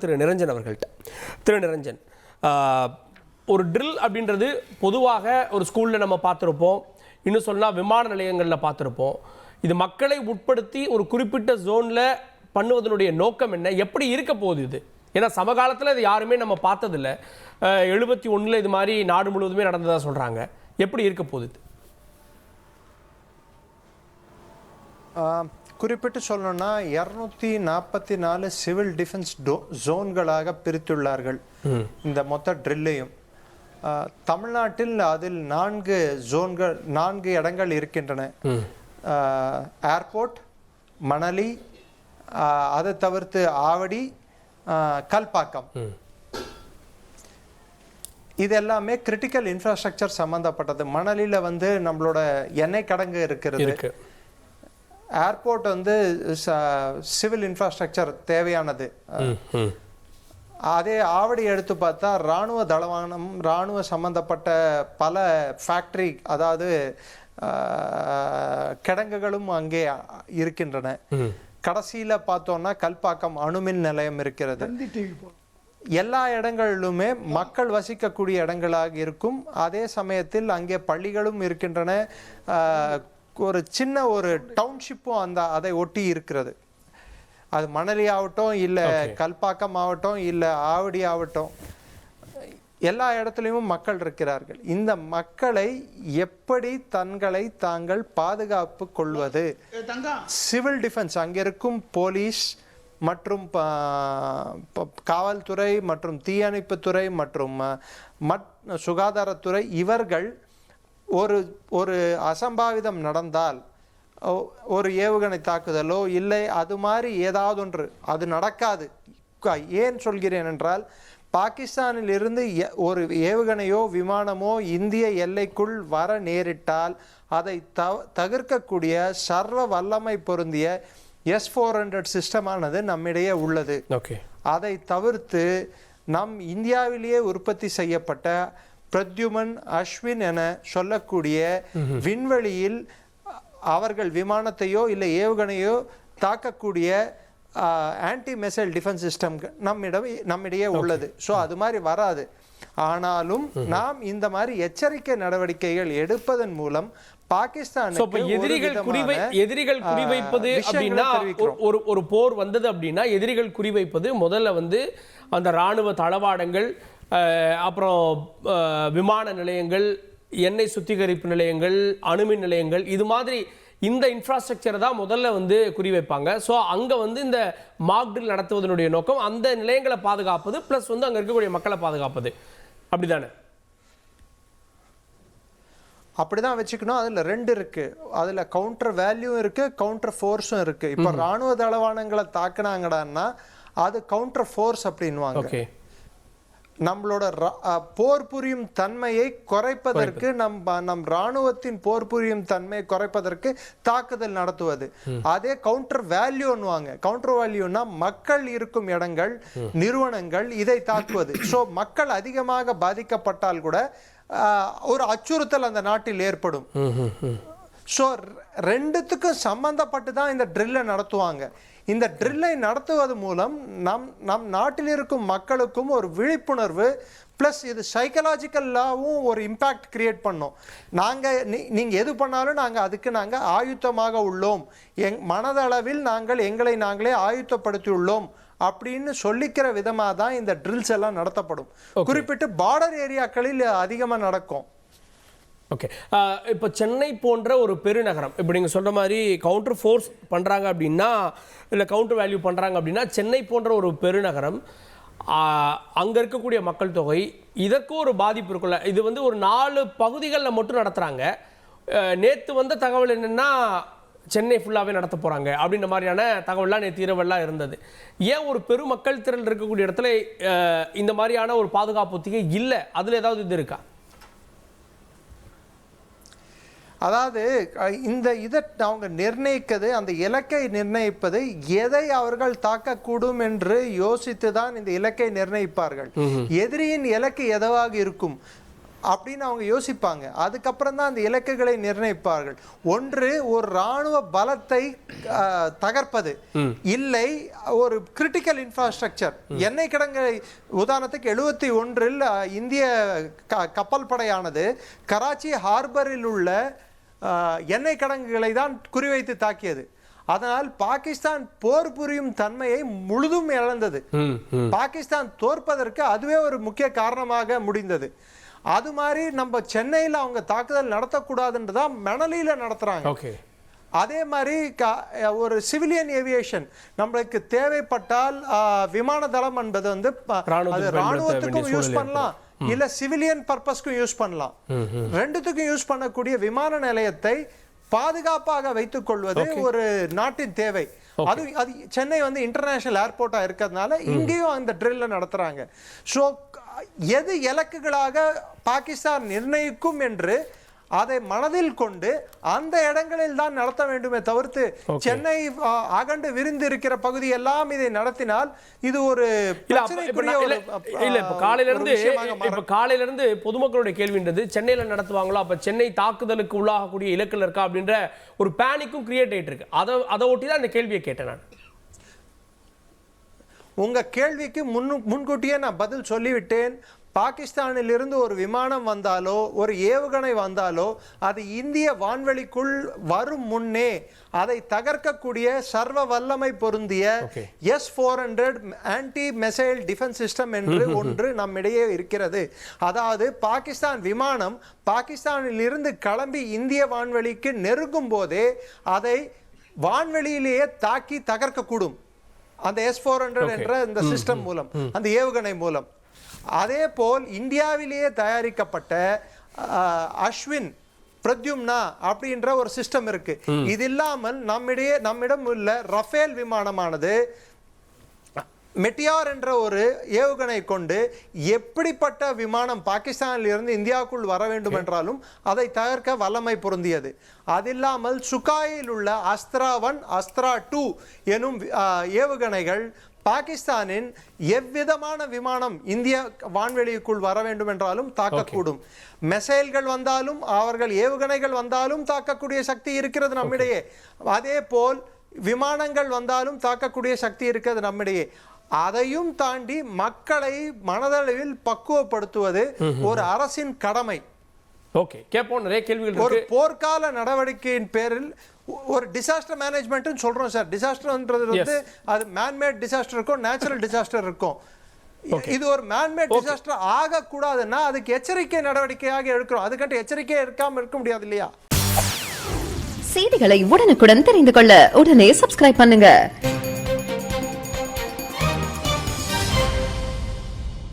திரு நிரஞ்சன் அவர்கள்ட்ட. திரு நிரஞ்சன், ஒரு ட்ரில் அப்படின்றது பொதுவாக ஒரு ஸ்கூலில் நம்ம பார்த்துருப்போம், இன்னும் சொன்னால் விமான நிலையங்களில் பார்த்துருப்போம். இது மக்களை உட்படுத்தி ஒரு குறிப்பிட்ட ஜோனில் பண்ணுவதனுடைய நோக்கம் என்ன, எப்படி இருக்க போகுது இது? ஏன்னா சமகாலத்தில் இது யாருமே நம்ம பார்த்ததில்லை. 71 இது மாதிரி நாடு முழுவதுமே நடந்ததாக சொல்கிறாங்க. எப்படி இருக்க போகுது? குறிப்பிட்டு சொல்லணும்னா 244 சிவில் டிஃபென்ஸ் ஜோன்களாக பிரித்துள்ளார்கள் இந்த மொத்த ட்ரில்லையும். தமிழ்நாட்டில் அதில் 4 இடங்கள் இருக்கின்றன. ஏர்போர்ட், மணலி, அதை தவிர்த்து ஆவடி, கல்பாக்கம். இது எல்லாமே கிரிட்டிக்கல் இன்ஃப்ராஸ்ட்ரக்சர் சம்பந்தப்பட்டது. மணலியில் நம்மளோட எண்ணெய் கிடங்கு இருக்கிறது. ஏர்போர்ட் சிவில் இன்ஃப்ராஸ்ட்ரக்சர் தேவையானது. அதே ஆவடி எடுத்து பார்த்தா இராணுவ தளவானம், இராணுவ சம்பந்தப்பட்ட பல ஃபேக்டரி, அதாவது கிடங்குகளும் அங்கே இருக்கின்றன. கடைசியில பார்த்தோம்னா கல்பாக்கம் அணுமின் நிலையம் இருக்கிறது. எல்லா இடங்களிலுமே மக்கள் வசிக்கக்கூடிய இடங்களாக இருக்கும். அதே சமயத்தில் அங்கே பள்ளிகளும் இருக்கின்றன. ஒரு சின்ன ஒரு டவுன்ஷிப்பும் அதை ஒட்டி இருக்கிறது. அது மணலி ஆகட்டும், இல்லை கல்பாக்கம் ஆகட்டும், இல்லை ஆவடி ஆகட்டும், எல்லா இடத்துலையும் மக்கள் இருக்கிறார்கள். இந்த மக்களை எப்படி தங்களை தாங்கள் பாதுகாப்பு கொள்வது? சிவில் டிஃபென்ஸ், அங்கே இருக்கும் போலீஸ் மற்றும் காவல்துறை மற்றும் தீயணைப்புத்துறை மற்றும் சுகாதாரத்துறை, இவர்கள் ஒரு அசம்பாவிதம் நடந்தால், ஒரு ஏவுகணை தாக்குதலோ இல்லை அது மாதிரி ஏதாவது ஒன்று, அது நடக்காது. ஏன் சொல்கிறேன் என்றால், பாகிஸ்தானில் இருந்து ஒரு ஏவுகணையோ விமானமோ இந்திய எல்லைக்குள் வர நேரிட்டால் அதை தவிர்க்கக்கூடிய சர்வ வல்லமை பொருந்திய S-400 சிஸ்டமானது நம்மிடையே உள்ளது. அதை தவிர்த்து நம் இந்தியாவிலேயே உற்பத்தி செய்யப்பட்ட பிரத்யுமன், அஸ்வின் என சொல்லக்கூடிய விண்வெளியில் அவர்கள் விமானத்தையோ இல்லை ஏவுகணையோ தாக்கக்கூடிய ஆன்டி மிசைல் டிஃபென்ஸ் சிஸ்டம் நம்மிடையே உள்ளது. ஸோ அது மாதிரி வராது. ஆனாலும் நாம் இந்த மாதிரி எச்சரிக்கை நடவடிக்கைகள் எடுப்பதன் மூலம் பாகிஸ்தானுக்கு எதிரிகள் குறிவைப்பது அப்படின்னா, ஒரு போர் வந்தது அப்படின்னா எதிரிகள் குறிவைப்பது முதல்ல அந்த இராணுவ தளவாடங்கள், அப்புறம் விமான நிலையங்கள், எண்ணெய் சுத்திகரிப்பு நிலையங்கள், அணுமின் நிலையங்கள், இது மாதிரி இந்த இன்ஃப்ராஸ்ட்ரக்சரை தான் முதல்ல குறிவைப்பாங்க. ஸோ அங்கே இந்த மாக் ட்ரில் நடத்துவதனுடைய நோக்கம் அந்த நிலையங்களை பாதுகாப்பது, ப்ளஸ் அங்கே இருக்கக்கூடிய மக்களை பாதுகாப்பது. அப்படிதானே? அப்படிதான் வச்சுக்கணும். அதுல 2 இருக்கு. அதுல கவுண்டர் வேல்யூவும் இருக்கு, கவுண்டர் ஃபோர்ஸும் இருக்கு. இப்ப ராணுவ தளவாடங்களை தாக்குனாங்கடான்னா அது கவுண்டர் ஃபோர்ஸ் அப்படின்வாங்க. நம்மளோட போர் புரியும் தன்மையை குறைப்பதற்கு, நம் ராணுவத்தின் போர் புரியும் தன்மையை குறைப்பதற்கு தாக்குதல் நடத்துவது. அதே கவுண்டர் வேல்யூன்னுவாங்க. கவுண்டர் வேல்யூனா மக்கள் இருக்கும் இடங்கள், நிறுவனங்கள், இதை தாக்குவது. ஸோ மக்கள் அதிகமாக பாதிக்கப்பட்டால் கூட ஒரு அச்சுறுத்தல் அந்த நாட்டில் ஏற்படும். ஸோ 2த்துக்கும் சம்பந்தப்பட்டு தான் இந்த ட்ரில்லை நடத்துவாங்க. இந்த ட்ரில்லை நடத்துவது மூலம் நம் நாட்டில் இருக்கும் மக்களுக்கும் ஒரு விழிப்புணர்வு, ப்ளஸ் இது சைக்கலாஜிக்கலாகவும் ஒரு இம்பேக்ட் கிரியேட் பண்ணோம். நீங்கள் எது பண்ணாலும் நாங்கள் ஆயுத்தமாக உள்ளோம், மனதளவில் எங்களை நாங்களே ஆயுத்தப்படுத்தி உள்ளோம் அப்படின்னு சொல்லிக்கிற விதமாக தான் இந்த ட்ரில்ஸ் எல்லாம் நடத்தப்படும். குறிப்பிட்டு பார்டர் ஏரியாக்களில் அதிகமாக நடக்கும். ஓகே, இப்போ சென்னை போன்ற ஒரு பெருநகரம், இப்போ நீங்கள் சொல்கிற மாதிரி கவுண்டர் ஃபோர்ஸ் பண்ணுறாங்க அப்படின்னா, இல்லை கவுண்டர் வேல்யூ பண்ணுறாங்க அப்படின்னா, சென்னை போன்ற ஒரு பெருநகரம், அங்கே இருக்கக்கூடிய மக்கள் தொகை, இதற்கும் ஒரு பாதிப்பு இருக்குல்ல. இது ஒரு 4 பகுதிகளில் மட்டும் நடத்துகிறாங்க. நேற்று வந்த தகவல் என்னென்னா சென்னை ஃபுல்லாகவே நடத்த போகிறாங்க அப்படின்ற மாதிரியான தகவல்லாம் நேற்று இரவெல்லாம் இருந்தது. ஏன் ஒரு பெருமக்கள் திரள் இருக்கக்கூடிய இடத்துல இந்த மாதிரியான ஒரு பாதுகாப்பு ஒத்திகை இல்லை? அதில் ஏதாவது இது இருக்கா? அதாவது இதை அவங்க நிர்ணயிக்கிறது, அந்த இலக்கை நிர்ணயிப்பது, எதை அவர்கள் தாக்கக்கூடும் என்று யோசித்து தான் இந்த இலக்கை நிர்ணயிப்பார்கள். எதிரியின் இலக்கு எதுவாக இருக்கும், அப்படின்னு அவங்க யோசிப்பாங்க. அதுக்கப்புறம் தான் அந்த இலக்குகளை நிர்ணயிப்பார்கள். ஒன்று ஒரு இராணுவ பலத்தை தகர்ப்பது, இல்லை ஒரு கிரிட்டிக்கல் இன்ஃப்ராஸ்ட்ரக்சர். எண்ணெய் கிடங்கை உதாரணத்துக்கு 71 இந்திய கப்பல் படையானது கராச்சி ஹார்பரில் உள்ள எண்ணெய் கிடங்குகளை தான் குறிவைத்து தாக்கியது. அதனால் பாகிஸ்தான் போர் புரியும் தன்மையை முழுதும் இழந்தது. பாகிஸ்தான் தோற்பதற்கு அதுவே ஒரு முக்கிய காரணமாக முடிந்தது. அது மாதிரி நம்ம சென்னையில் அவங்க தாக்குதல் நடத்தக்கூடாதுன்றதான் மணலியில நடத்துறாங்க. அதே மாதிரி ஒரு சிவிலியன் ஏவியேஷன் நம்மளுக்கு தேவைப்பட்டால் விமான தளம் என்பது வந்து ராணுவத்துக்கும் யூஸ் பண்ணலாம், இல்ல சிவிலியன் பர்பஸ்க்கும் யூஸ் பண்ணலாம். ரெண்டுத்துக்கும் யூஸ் பண்ணக்கூடிய விமான நிலையத்தை பாதுகாப்பாக வைத்துக் கொள்வது ஒரு நாட்டின் தேவை. அது சென்னை வந்து இன்டர்நேஷனல் ஏர்போர்ட்டா இருக்கிறதுனால இங்கேயும் அந்த ட்ரில்ல நடத்துறாங்க. ஸோ எது இலக்குகளாக பாகிஸ்தான் நிர்ணயிக்கும் என்று அதை மனதில் கொண்டு அந்த இடங்களில் தான் நடத்த வேண்டுமே தவிர்த்து சென்னை அகண்டு விரிந்து இருக்கிற பகுதி எல்லாம் இதை நடத்தினால் இது ஒரு காலையில இருந்து பொதுமக்களுடைய கேள்வின்றது சென்னையில நடத்துவாங்களா, அப்ப சென்னை தாக்குதலுக்கு உள்ளாகக்கூடிய இலக்கில் இருக்கா அப்படின்ற ஒரு பேனிக்கும் கிரியேட் ஆயிட்டு இருக்கு. அதை ஒட்டி தான் இந்த கேள்வியை கேட்டேன் நான். உங்க கேள்விக்கு முன்கூட்டியே நான் பதில் சொல்லிவிட்டேன். பாகிஸ்தானில் இருந்து ஒரு விமானம் வந்தாலோ ஒரு ஏவுகணை வந்தாலோ அது இந்திய வான்வெளிக்குள் வரும் முன்னே அதை தகர்க்கக்கூடிய சர்வ வல்லமை பொருந்திய S-400 anti missile defence system என்று ஒன்று நம்மிடையே இருக்கிறது. அதாவது பாகிஸ்தான் விமானம் பாகிஸ்தானில் இருந்து கிளம்பி இந்திய வான்வெளிக்கு நெருங்கும் போதே அதை வான்வெளியிலேயே தாக்கி தகர்க்கக்கூடும் அந்த S-400 என்ற இந்த சிஸ்டம் மூலம், அந்த ஏவுகணை மூலம். அதே போல் இந்தியாவிலேயே தயாரிக்கப்பட்ட அஸ்வின் பிரத்யும்னா அப்படின்ற ஒரு சிஸ்டம் இருக்கு. இது இல்லாமல் நம்மிடம் உள்ள ரஃபேல் விமானமானது மெட்டியார் என்ற ஒரு ஏவுகணை கொண்டு எப்படிப்பட்ட விமானம் பாகிஸ்தானில் இருந்து இந்தியாவுக்குள் வர வேண்டும் என்றாலும் அதை தகர்க்க வல்லமை பொருந்தியது. அது இல்லாமல் சுகாயில் உள்ள அஸ்த்ரா 1 அஸ்த்ரா 2 எனும் ஏவுகணைகள் பாகிஸ்தானின் எவ்விதமான விமானம் இந்திய வான்வெளிக்குள் வர வேண்டும் என்றாலும் தாக்கக்கூடும். மிசைல்கள் வந்தாலும் அவர்கள் ஏவுகணைகள் வந்தாலும் தாக்கக்கூடிய சக்தி இருக்கிறது நம்மிடையே. அதே போல் விமானங்கள் வந்தாலும் தாக்கக்கூடிய சக்தி இருக்கிறது நம்மிடையே. அதையும் தாண்டி மக்களை மனதளவில் பக்குவப்படுத்துவது ஒரு அரசின் கடமை. ஒரு போர்க்கால நடவடிக்கையின் பேரில் ஒரு டிசாஸ்டர் மேனேஜ்மெண்ட் சொல்றோம் சார். டிசாஸ்டர்ன்றது வந்து அது மேன்மேட் டிசாஸ்டர் இருக்கும், நேச்சுரல் டிசாஸ்டர் இருக்கும். இது ஒரு மேன்மேட் டிசாஸ்டர் ஆக கூடாதுன்னா அதுக்கு எச்சரிக்கை நடவடிக்கையாக எடுக்கிறோம். அதுக்கிட்ட எச்சரிக்கை எடுக்காம இருக்க முடியாது இல்லையா? செய்திகளை உடனுக்குடன் தெரிந்து கொள்ள உடனே சப்ஸ்கிரைப் பண்ணுங்க.